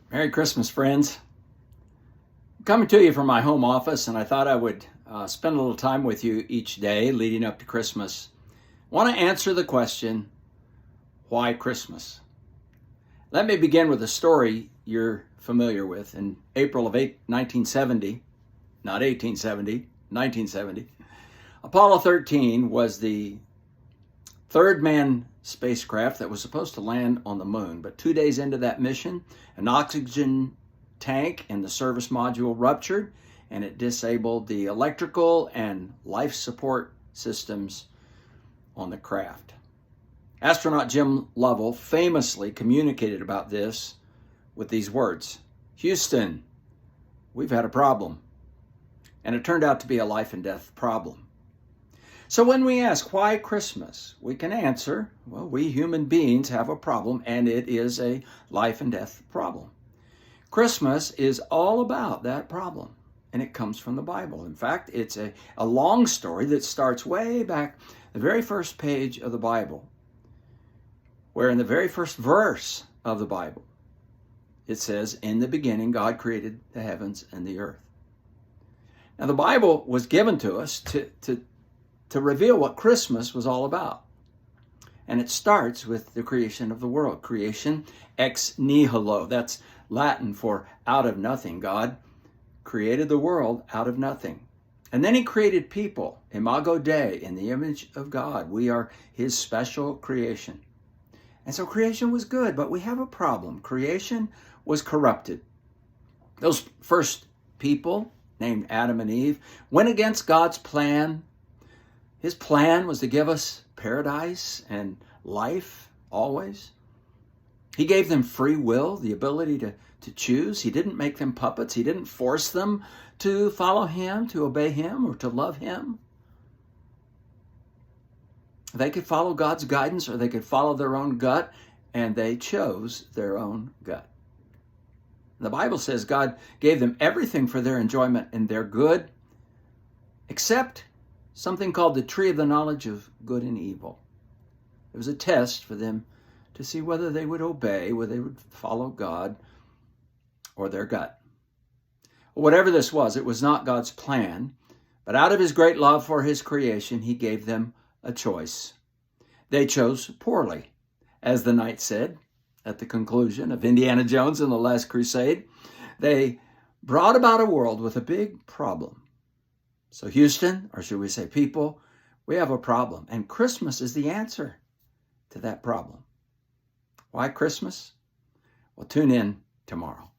Merry Christmas, friends. I'm coming to you from my home office, and I thought I would spend a little time with you each day leading up to Christmas. I want to answer the question, why Christmas? Let me begin with a story you're familiar with. In April of 1970, not 1870, 1970, Apollo 13 was the third manned spacecraft that was supposed to land on the moon. But 2 days into that mission, an oxygen tank in the service module ruptured and it disabled the electrical and life support systems on the craft. Astronaut Jim Lovell famously communicated about this with these words: "Houston, we've had a problem." And it turned out to be a life and death problem. So when we ask why Christmas, we can answer, well, we human beings have a problem, and it is a life and death problem. Christmas is all about that problem, and it comes from the Bible. In fact, it's a long story that starts way back the very first page of the Bible, where in the very first verse of the Bible, it says, "In the beginning, God created the heavens and the earth." Now, the Bible was given to us to reveal what Christmas was all about. And it starts with the creation of the world. Creation ex nihilo. That's Latin for out of nothing. God created the world out of nothing. And then he created people, imago Dei, in the image of God. We are his special creation. And so creation was good, but we have a problem. Creation was corrupted. Those first people, named Adam and Eve, went against God's plan. His plan was to give us paradise and life always. He gave them free will, the ability to choose. He didn't make them puppets. He didn't force them to follow him, to obey him, or to love him. They could follow God's guidance, or they could follow their own gut, and they chose their own gut. The Bible says God gave them everything for their enjoyment and their good, except something called the tree of the knowledge of good and evil. It was a test for them to see whether they would obey, whether they would follow God or their gut. Whatever this was, it was not God's plan, but out of his great love for his creation, he gave them a choice. They chose poorly, as the knight said at the conclusion of Indiana Jones and the Last Crusade. They brought about a world with a big problem. So Houston, or should we say people, we have a problem. And Christmas is the answer to that problem. Why Christmas? Well, tune in tomorrow.